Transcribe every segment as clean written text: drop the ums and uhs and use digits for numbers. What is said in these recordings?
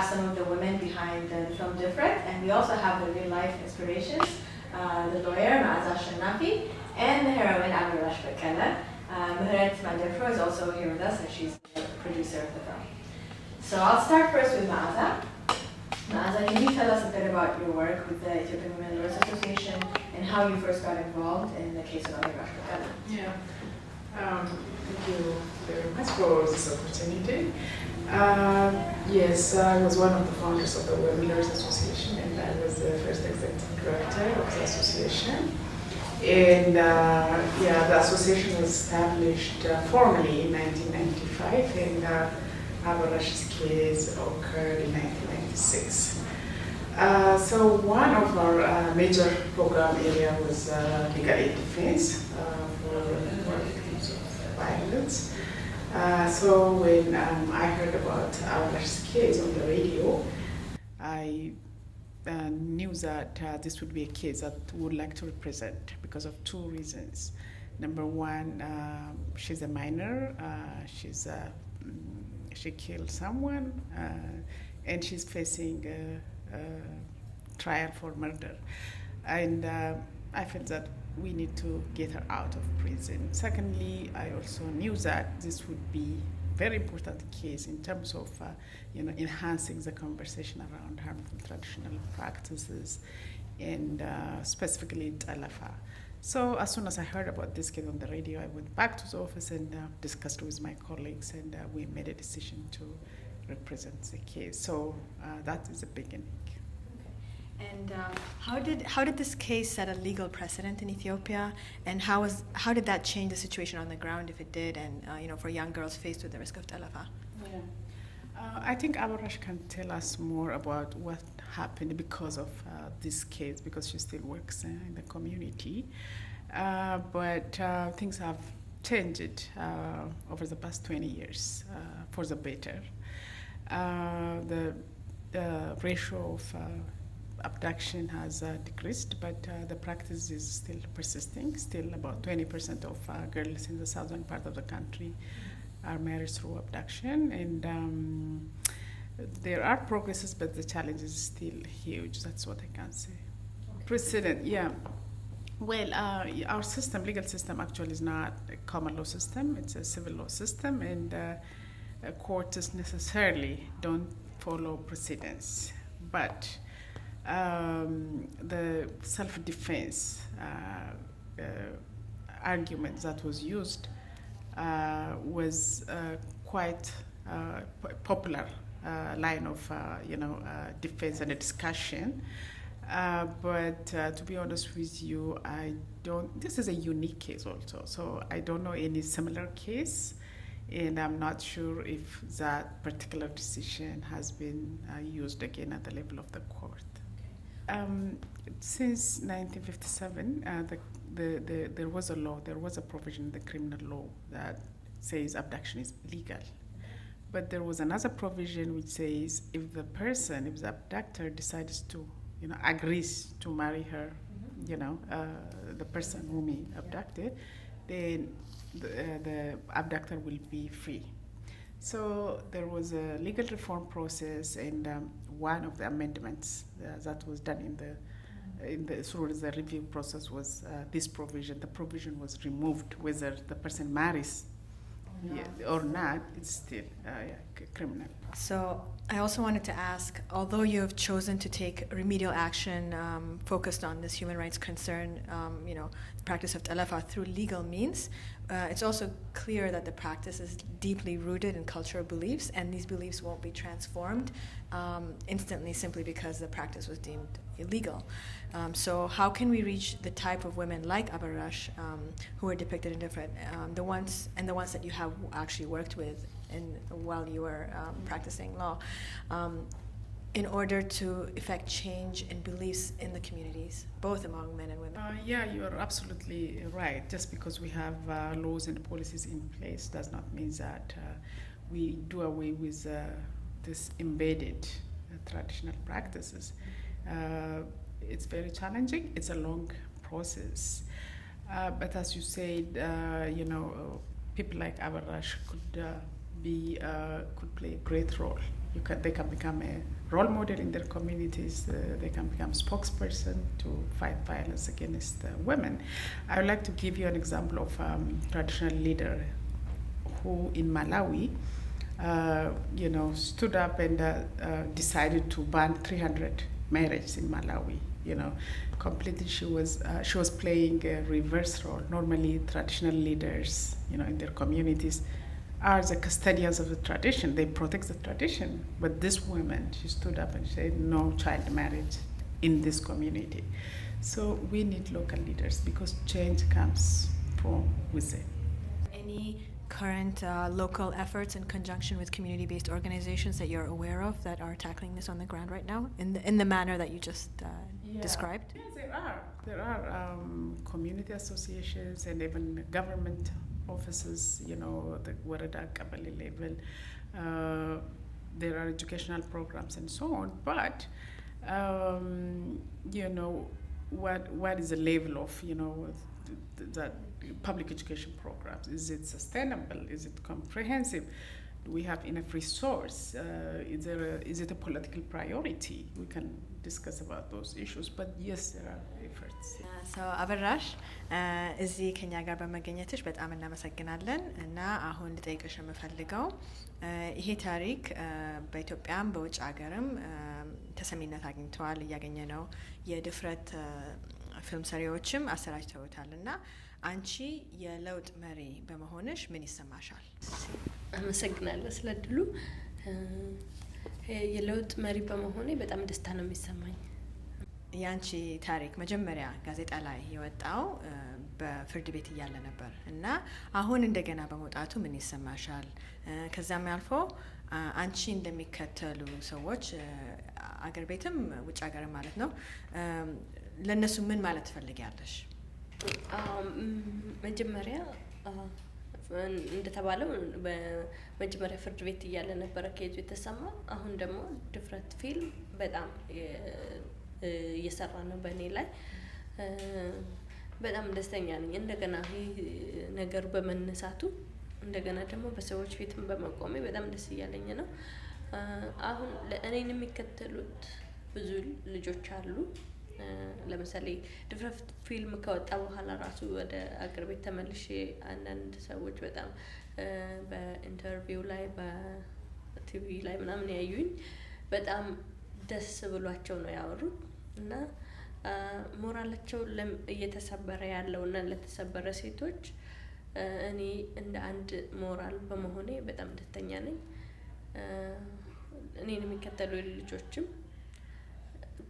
have some of the women behind the film Difret, and we also have the real life inspirations, the lawyer Meaza and the heroine Hirut. Hirut is also here with us, and she's the producer of the film. So I'll start first with Meaza. Meaza, can you tell us a bit about your work with the Ethiopian Women Lawyers Association and how you first got involved in the case of Hirut? Yeah. Thank you very much for this opportunity. Yes, I was one of the founders of the Women Lawyers Association, and I was the first executive director of the association. And the association was established formally in 1995, and Hirut's case occurred in 1996. So one of our major program area was legal aid defense for victims of violence. So when I heard about Hirut's case on the radio, I knew that this would be a case that I would like to represent because of two reasons. Number one, she's a minor. She killed someone, and she's facing a trial for murder. And I felt that we need to get her out of prison. Secondly, I also knew that this would be a very important case in terms of enhancing the conversation around harmful traditional practices, and specifically Talafa. So as soon as I heard about this case on the radio, I went back to the office and discussed with my colleagues, and we made a decision to represent the case. So that is the beginning. Okay. And how did this case set a legal precedent in Ethiopia, and how did that change the situation on the ground, if it did, and for young girls faced with the risk of Talafa? Yeah. I think Hirut can tell us more about what happened because of this case, because she still works in the community. But things have changed over the past 20 years for the better. The ratio of abduction has decreased, but the practice is still persisting. Still about 20% of girls in the southern part of the country are married through abduction, and there are progresses, but the challenge is still huge. That's what I can say. Okay. Precedent, yeah. Well, our legal system actually is not a common law system. It's a civil law system, and courts necessarily don't follow precedents. But the self-defense argument that was used was quite popular line of defense and a discussion. But to be honest with you, this is a unique case also, so I don't know any similar case, and I'm not sure if that particular decision has been used again at the level of the court. Since 1957, there was a law, there was a provision in the criminal law that says abduction is illegal. But there was another provision which says if the abductor decides to, agrees to marry her, the person whom he abducted, then the abductor will be free. So there was a legal reform process, and one of the amendments that was done through the review process was this provision. The provision was removed. Whether the person marries or not, it's still criminal. So I also wanted to ask, although you have chosen to take remedial action focused on this human rights concern, the practice of talafa through legal means, it's also clear that the practice is deeply rooted in cultural beliefs, and these beliefs won't be transformed instantly simply because the practice was deemed illegal. So how can we reach the type of women like Hirut who are depicted in Difret, the ones that you have actually worked with while you were practicing law, in order to effect change in beliefs in the communities, both among men and women? Yeah, you're absolutely right. Just because we have laws and policies in place does not mean that we do away with this embedded traditional practices. It's very challenging. It's a long process. But as you said, people like Hirut could play a great role. They can become role model in their communities. They can become spokesperson to fight violence against women. I would like to give you an example of traditional leader who in Malawi, stood up and decided to ban 300 marriages in Malawi. Completely she was playing a reverse role. Normally, traditional leaders, in their communities, are the custodians of the tradition. They protect the tradition. But this woman, she stood up and said, no child marriage in this community. So we need local leaders because change comes from within. Any current local efforts in conjunction with community-based organizations that you're aware of that are tackling this on the ground right now in the manner that you just described? Yes, there are community associations and even government offices, the Warada Kabali level. There are educational programs and so on, but what is the level of that public education programs? Is it sustainable? Is it comprehensive? Do we have enough resource? Is it a political priority? We can discuss about those issues, but yes, there are efforts. አበራሽ እዚህ ከኛ ጋር በመገኘትሽ በጣም እናመሰግናለን እና አሁን ልጠይቅሽ የምፈልገው ይሄ ታሪክ በኢትዮጵያም በውጭ ሀገርም ተሰሚነት አግኝተዋል እያገኘ ነው የድፍረት ፊልም ሰሪዎችም አሰራጭተውታል እና አንቺ የለውጥ መሪ በመሆንሽ ምን ይሰማሻል? አመሰግናለሁ ስለድሉ የለውጥ መሪ በመሆኔ በጣም ደስታ ነው የሚሰማኝ። ያንቺ ታሪክ መጀመሪያ ጋዜጣ ላይ የወጣው በፍርድ ቤት እያለ ነበር እና አሁን እንደገና በመውጣቱ ምን ይሰማሻል? ከዛም ያልፎ አንቺ እንደሚከተሉ ሰዎች አገር ቤትም ውጭ ሀገርም ማለት ነው ለነሱ ምን ማለት ትፈልጊያለሽ? መጀመሪያ እንደተባለው በመጀመሪያ ፍርድ ቤት እያለ ነበረ ከይዙ የተሰማ። አሁን ደግሞ ድፍረት ፊልም በጣም እየሰራ ነው በእኔ ላይ። በጣም ደስተኛ ነኝ እንደገና ይሄ ነገር በመነሳቱ እንደገና ደግሞ በሰዎች ፊትም በመቆሜ በጣም ደስ እያለኝ ነው። አሁን ለእኔን የሚከተሉት ብዙ ልጆች አሉ። ለምሳሌ ድፍረት ፊልም ከወጣ በኋላ ራሱ ወደ አገር ቤት ተመልሼ አንዳንድ ሰዎች በጣም በኢንተርቪው ላይ በቲቪ ላይ ምናምን ያዩኝ በጣም ደስ ብሏቸው ነው ያወሩት እና ሞራላቸው እየተሰበረ ያለው እና ለተሰበረ ሴቶች እኔ እንደ አንድ ሞራል በመሆኔ በጣም ደስተኛ ነኝ። እኔን የሚከተሉ ልጆችም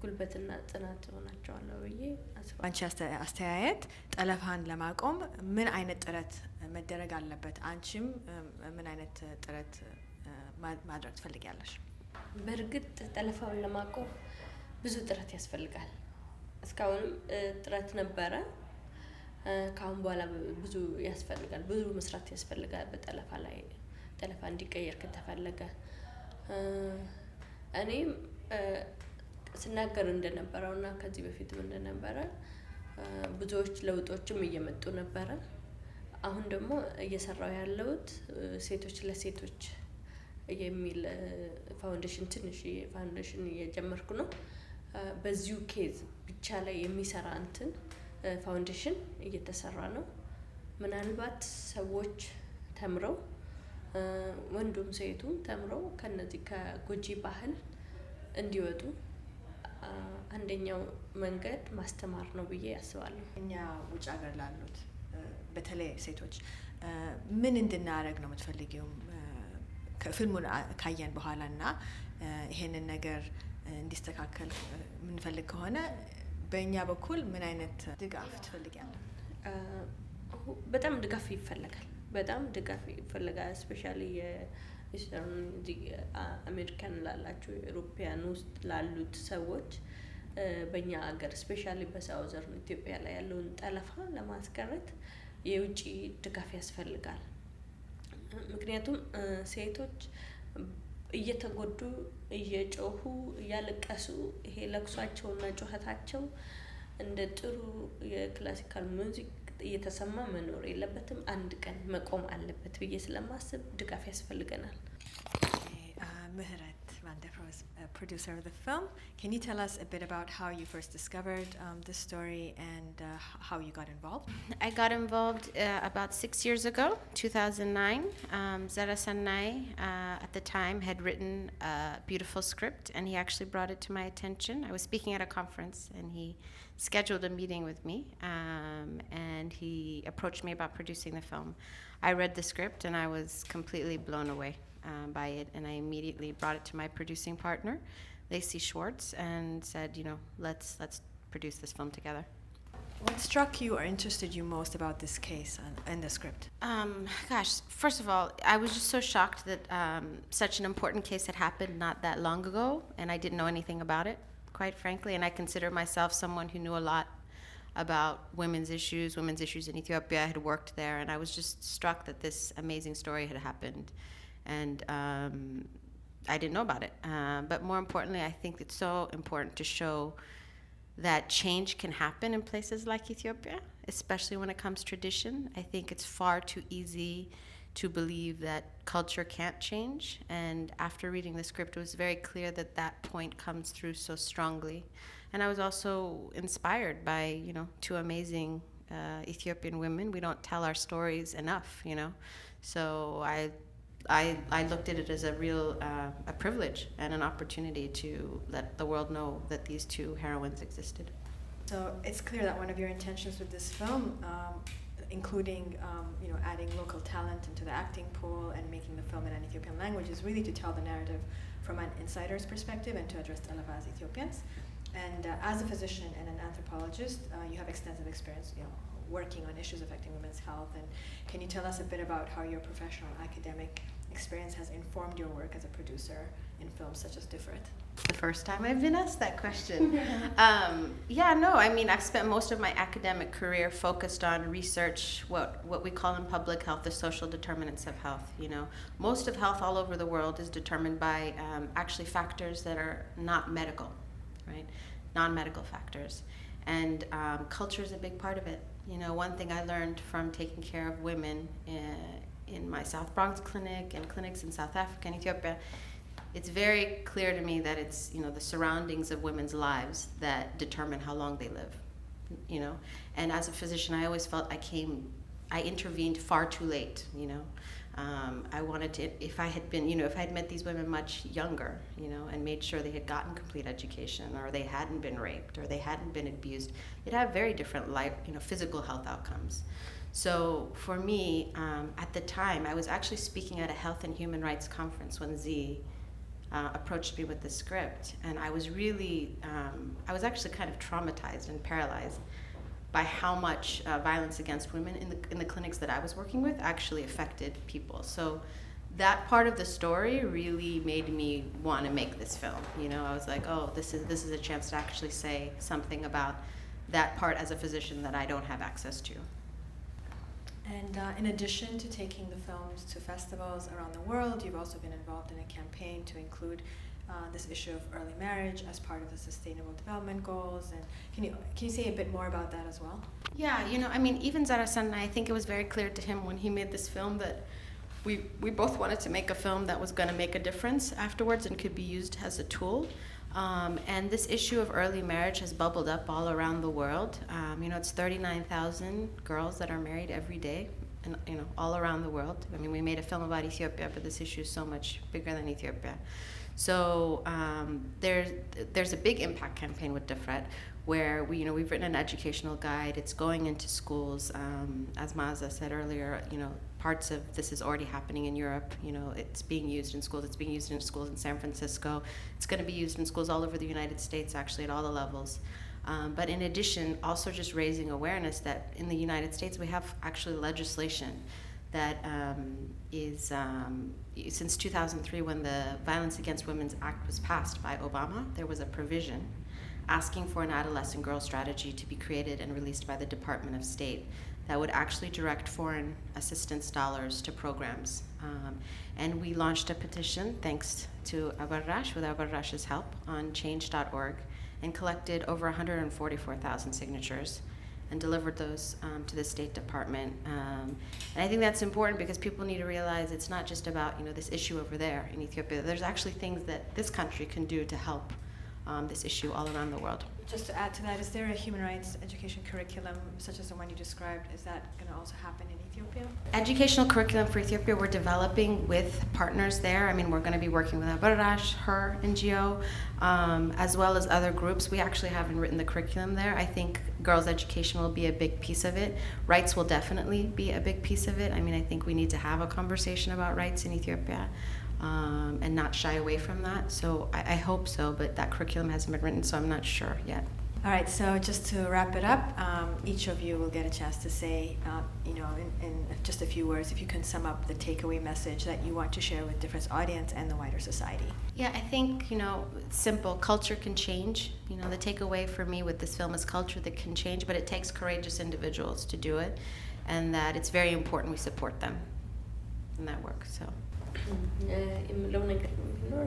ጉልበትና ጽናት ሆናቸዋለሁ ብዬ አስባለሁ። አንቺ አስተያየት ጠለፋን ለማቆም ምን አይነት ጥረት መደረግ አለበት? አንቺም ምን አይነት ጥረት ማድረግ ትፈልጊያለሽ? በእርግጥ ጠለፋውን ለማቆም ብዙ ጥረት ያስፈልጋል። እስካሁንም ጥረት ነበረ። ካሁን በኋላ ብዙ ያስፈልጋል፣ ብዙ መስራት ያስፈልጋል። በጠለፋ ላይ ጠለፋ እንዲቀየር ከተፈለገ እኔም ስናገር እንደነበረውና ከዚህ በፊትም እንደነበረ ብዙዎች ለውጦችም እየመጡ ነበረ። አሁን ደግሞ እየሰራው ያለውት ሴቶች ለሴቶች የሚል ፋውንዴሽን ትንሽ ፋውንዴሽን እየጀመርኩ ነው። በዚሁ ኬዝ ብቻ ላይ የሚሰራ እንትን ፋውንዴሽን እየተሰራ ነው። ምናልባት ሰዎች ተምረው ወንዱም ሴቱም ተምረው ከነዚህ ከጎጂ ባህል እንዲወጡ አንደኛው መንገድ ማስተማር ነው ብዬ አስባለሁ። እኛ ውጭ ሀገር ላሉት በተለይ ሴቶች ምን እንድናደርግ ነው የምትፈልጊው? ከፊልሙን ካየን በኋላ እና ይሄንን ነገር እንዲስተካከል የምንፈልግ ከሆነ በእኛ በኩል ምን አይነት ድጋፍ ትፈልጊያለሽ? በጣም ድጋፍ ይፈልጋል። በጣም ድጋፍ ይፈልጋል። ስፔሻሊ አሜሪካን ላላችሁ ኢሮፒያን ውስጥ ላሉት ሰዎች በእኛ ሀገር ስፔሻሊ በሳውዘርን ኢትዮጵያ ላይ ያለውን ጠለፋ ለማስቀረት የውጭ ድጋፍ ያስፈልጋል። ምክንያቱም ሴቶች እየተጎዱ እየጮሁ እያለቀሱ ይሄ ለቅሷቸውና ጩኸታቸው እንደ ጥሩ የክላሲካል ሙዚክ እየተሰማ መኖር የለበትም። አንድ ቀን መቆም አለበት ብዬ ስለማስብ ድጋፍ ያስፈልገናል። Mihret van der Proos, producer of the film. Can you tell us a bit about how you first discovered this story and how you got involved? I got involved about 6 years ago, 2009. Zara Sanai, at the time, had written a beautiful script, and he actually brought it to my attention. I was speaking at a conference, and he scheduled a meeting with me, and he approached me about producing the film. I read the script, and I was completely blown away by it, and I immediately brought it to my producing partner, Lacey Schwartz, and said, let's produce this film together. What struck you or interested you most about this case and the script? First of all, I was just so shocked that such an important case had happened not that long ago, and I didn't know anything about it, quite frankly, and I consider myself someone who knew a lot about women's issues in Ethiopia. I had worked there, and I was just struck that this amazing story had happened, and I didn't know about it. But more importantly, I think it's so important to show that change can happen in places like Ethiopia, especially when it comes to tradition. I think it's far too easy to believe that culture can't change, and after reading the script, it was very clear that that point comes through so strongly. And I was also inspired by, two amazing Ethiopian women. We don't tell our stories enough, So I looked at it as a real a privilege and an opportunity to let the world know that these two heroines existed. So it's clear that one of your intentions with this film, including adding local talent into the acting pool and making the film in an Ethiopian language, is really to tell the narrative from an insider's perspective and to address Telefa as Ethiopians. And as a physician and an anthropologist, you have extensive experience, working on issues affecting women's health. And can you tell us a bit about how your professional academic experience has informed your work as a producer in films such as Difret? The first time I've been asked that question. I've spent most of my academic career focused on research, what we call in public health the social determinants of health. Most of health all over the world is determined by actually factors that are not medical, right? Non-medical factors. And culture is a big part of it. One thing I learned from taking care of women in my South Bronx clinic and clinics in South Africa and Ethiopia, it's very clear to me that it's, the surroundings of women's lives that determine how long they live, And as a physician, I always felt I intervened far too late, I wanted to, if I had met these women much younger, and made sure they had gotten complete education, or they hadn't been raped, or they hadn't been abused, they'd have very different life, physical health outcomes. So for me, at the time, I was actually speaking at a health and human rights conference when Z approached me with the script, and I was really, I was actually kind of traumatized and paralyzed by how much violence against women in the clinics that I was working with actually affected people. So that part of the story really made me want to make this film. I was like, oh, this is a chance to actually say something about that part as a physician that I don't have access to. And in addition to taking the films to festivals around the world, you've also been involved in a campaign to include this issue of early marriage as part of the Sustainable Development Goals. And can you say a bit more about that as well? Yeah, even Zara-san and I think it was very clear to him when he made this film that we both wanted to make a film that was going to make a difference afterwards and could be used as a tool. And this issue of early marriage has bubbled up all around the world. It's 39,000 girls that are married every day, and all around the world. We made a film about Ethiopia, but this issue is so much bigger than Ethiopia. So there's a big impact campaign with Difret, where we've written an educational guide. It's going into schools. As Meaza said earlier, parts of this is already happening in Europe. It's being used in schools. It's being used in schools in San Francisco. It's going to be used in schools all over the United States, actually, at all the levels. But in addition, also just raising awareness that in the United States we have actually legislation that is, since 2003, when the Violence Against Women's Act was passed by Obama, there was a provision asking for an adolescent girl strategy to be created and released by the Department of State that would actually direct foreign assistance dollars to programs. And we launched a petition, thanks to Abarrash, with Abarrash's help, on change.org, and collected over 144,000 signatures. and delivered those to the State Department. And I think that's important because people need to realize it's not just about this issue over there in Ethiopia. There's actually things that this country can do to help this issue all around the world. Just to add to that, is there a human rights education curriculum such as the one you described? Is that going to also happen in Ethiopia? Educational curriculum for Ethiopia we're developing with partners there. I mean, we're going to be working with Abarash, her NGO, as well as other groups. We actually haven't written the curriculum there. I think girls' education will be a big piece of it. Rights will definitely be a big piece of it. I mean, I think we need to have a conversation about rights in Ethiopia. And not shy away from that. So I hope so, but that curriculum hasn't been written, so I'm not sure yet. All right, so just to wrap it up, each of you will get a chance to say, in just a few words, if you can sum up the takeaway message that you want to share with Difret's audience and the wider society. Yeah, I think, simple. Culture can change. The takeaway for me with this film is culture that can change, but it takes courageous individuals to do it, and that it's very important we support them in that work, so. የምለው ነገር ቢኖር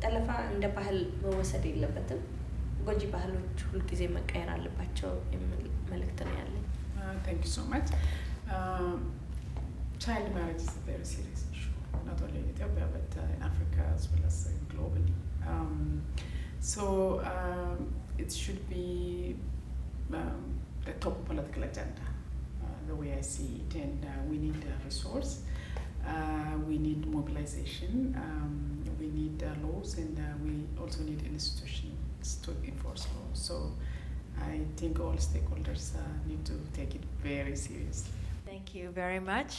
ጠለፋ እንደ ባህል መወሰድ የለበትም። ጎጂ ባህሎች ሁልጊዜ መቀየር አለባቸው የሚል መልእክት ነው ያለኝ። Thank you so much. Child marriage is a very serious issue, not only in Ethiopia but in Africa as well as globally. It should be the top political agenda. The way I see it, and we need resource, we need mobilization, we need laws, and we also need institutions to enforce laws. So I think all stakeholders need to take it very seriously. Thank you very much,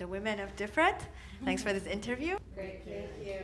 the women of Difret. Thanks for this interview. Great, thank you.